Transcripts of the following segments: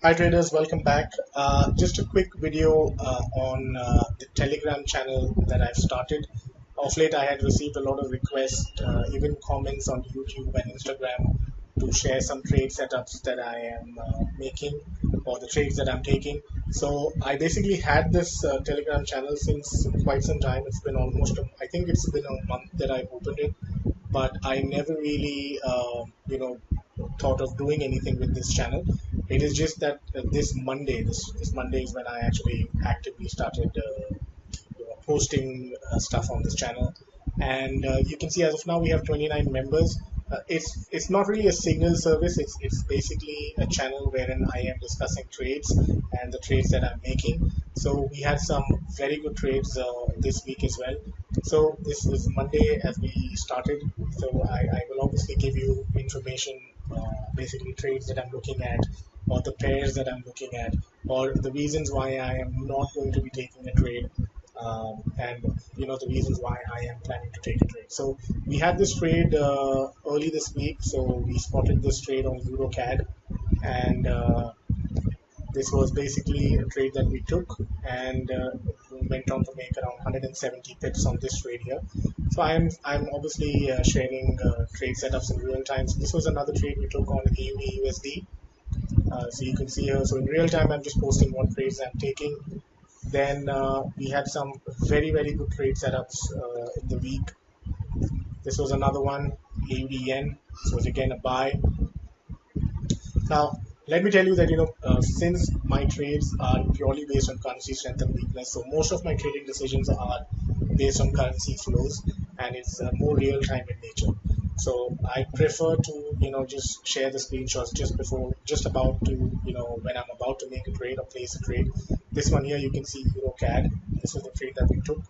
Hi traders, welcome back. Just a quick video on the Telegram channel that I've started. Of late, I had received a lot of requests, even comments on YouTube and Instagram to share some trade setups that I am making or the trades that I'm taking. So I basically had this Telegram channel since quite some time. It's been almost, I think it's been a month that I opened it, but I never really, thought of doing anything with this channel. It is just that this Monday is when I actually actively started posting stuff on this channel. And you can see as of now we have 29 members. It's not really a signal service. It's basically a channel wherein I am discussing trades and the trades that I'm making. So we had some very good trades this week as well. So this is Monday as we started. So I will obviously give you information, basically trades that I'm looking at, or the pairs that I'm looking at, or the reasons why I am not going to be taking a trade, and the reasons why I am planning to take a trade. So we had this trade early this week. So we spotted this trade on EuroCAD, and this was basically a trade that we took, and went on to make around 170 pips on this trade here. So I'm obviously sharing trade setups in real time. So this was another trade we took on AUD USD. So you can see here. So in real time, I'm just posting what trades I'm taking. Then we had some very good trade setups in the week. This was another one, AUD yen. This was again a buy. Now, let me tell you that since my trades are purely based on currency strength and weakness, so most of my trading decisions are based on currency flows, and it's more real time in nature. So I prefer to just share the screenshots just about to when I'm about to make a trade or place a trade. This one here, you can see EuroCAD. This is the trade that we took,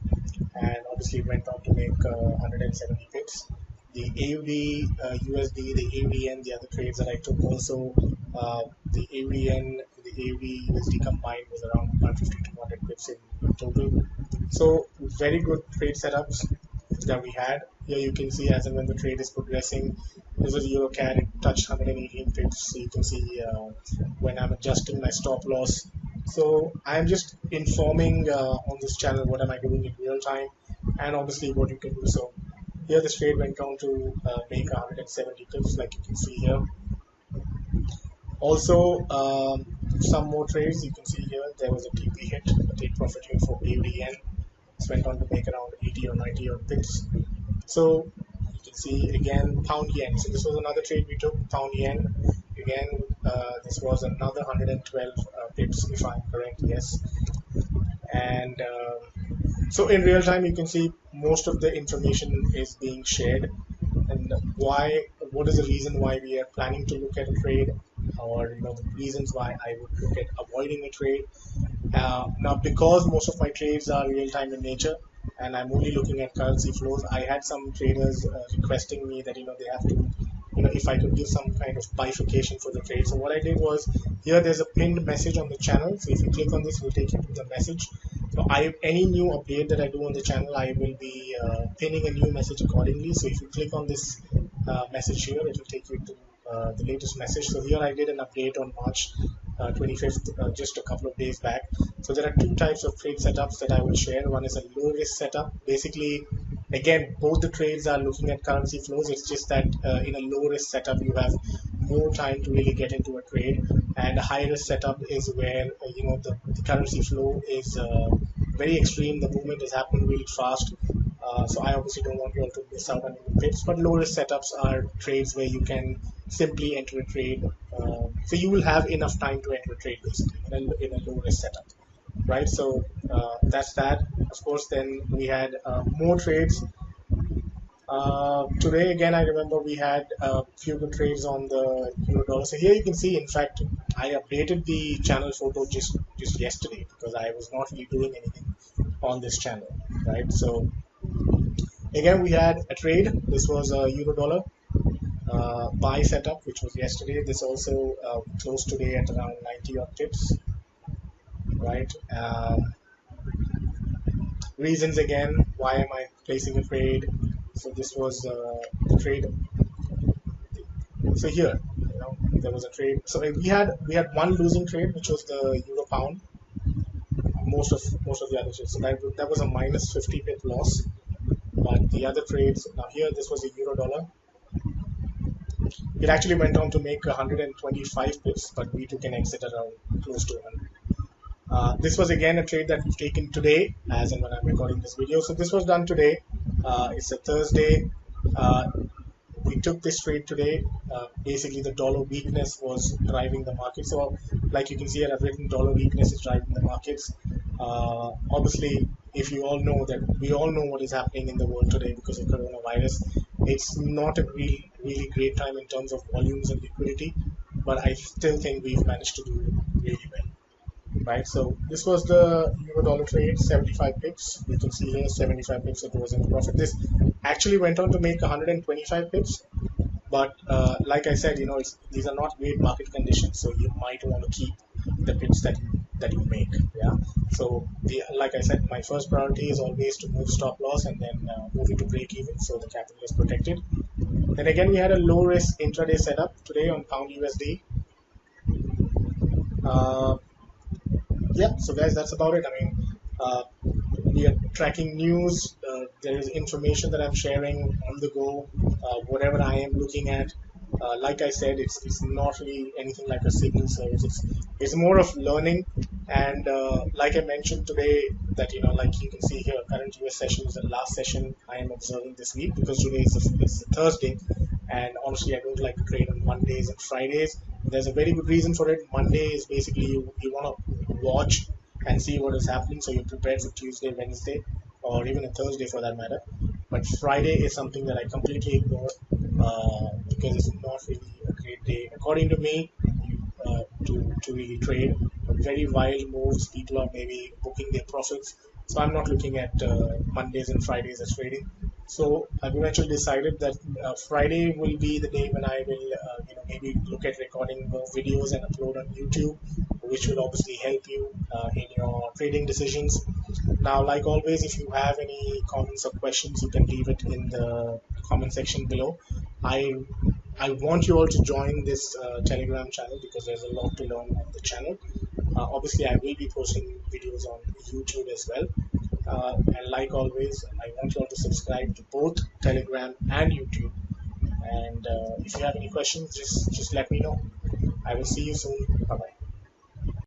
and obviously went on to make 170 pips. The AUD USD, the AUD yen, the other trades that I took also, the AUD yen, the AUD USD combined was around 150 to 200 pips in total. So very good trade setups that we had. Here you can see as and when the trade is progressing. This is EuroCAD, it touched 118 pips. So you can see when I'm adjusting my stop loss. So I'm just informing on this channel what am I doing in real time, and obviously what you can do. So here this trade went on to make 170 pips, like you can see here. Also, some more trades you can see here. There was a TP hit, a take profit here for AUD yen. This went on to make around 80 or 90 odd pips. So you can see again pound yen. So this was another trade we took, pound yen. Again, this was another 112 pips, if I'm correct. Yes. And so in real time, you can see most of the information is being shared, and what is the reason why we are planning to look at a trade, or the reasons why I would look at avoiding a trade. Now, because most of my trades are real time in nature, and I'm only looking at currency flows, I had some traders requesting me that they have to, if I could give some kind of bifurcation for the trade. So what I did was, here there's a pinned message on the channel. So if you click on this, it will take you to the message. So any new update that I do on the channel, I will be pinning a new message accordingly. So if you click on this message here, it will take you to the latest message. So here I did an update on March 25th, just a couple of days back. So there are two types of trade setups that I will share. One is a low risk setup. Basically, again, both the trades are looking at currency flows. It's just that in a low risk setup, you have more time to really get into a trade, and a high risk setup is where the currency flow is very extreme. The movement is happening really fast. So I obviously don't want you all to miss out on any pips, but low risk setups are trades where you can simply enter a trade. So you will have enough time to enter a trade basically in a low risk setup, right? So that's that. Of course, then we had more trades. Today again, I remember we had a few good trades on the euro dollar. So here you can see, in fact, I updated the channel photo just yesterday because I was not really doing anything on this channel, right? So again, we had a trade. This was a euro dollar buy setup, which was yesterday. This also closed today at around 90 odd tips, right? Reasons again, why am I placing a trade? So this was the trade. So here, There was a trade. So we had one losing trade, which was the euro pound. Most of the other trades. So that was a minus 50 pip loss. But the other trades, now here this was a euro dollar. It actually went on to make 125 pips, but we took an exit around close to 100. This was again a trade that we've taken today, as and when I'm recording this video. So this was done today. It's a Thursday. We took this trade today. Basically, the dollar weakness was driving the market. So, like you can see here, I've written dollar weakness is driving the markets. Obviously, if you all know that we all know what is happening in the world today because of coronavirus, it's not a really great time in terms of volumes and liquidity. But I still think we've managed to do really well. Right, so this was the euro dollar trade, 75 pips. You can see here 75 pips it was in profit. This actually went on to make 125 pips, but like I said, these are not great market conditions, so you might want to keep the pips that you make. Yeah, so like I said, my first priority is always to move stop loss and then move it to break even, so the capital is protected. Then again, we had a low risk intraday setup today on pound USD. Yeah, so guys, that's about it. I mean, we are tracking news. There is information that I'm sharing on the go, whatever I am looking at. Like I said, it's not really anything like a signal service. It's more of learning. And like I mentioned today, that like you can see here, current US session is the last session I am observing this week, because today is a Thursday, and honestly I don't like to trade on Mondays and Fridays. There's a very good reason for it. Monday is basically you want to watch and see what is happening, so you're prepared for Tuesday, Wednesday, or even a Thursday for that matter. But Friday is something that I completely ignore because it's not really a great day, according to me, to really trade. Very wild moves, people are maybe booking their profits. So I'm not looking at Mondays and Fridays as trading. So I've eventually decided that Friday will be the day when I will, maybe look at recording more videos and upload on YouTube, which will obviously help you in your trading decisions. Now, like always, if you have any comments or questions, you can leave it in the comment section below. I want you all to join this Telegram channel because there's a lot to learn on the channel. Obviously, I will be posting videos on YouTube as well. And like always, I want you all to subscribe to both Telegram and YouTube. And if you have any questions, just let me know. I will see you soon. Bye bye.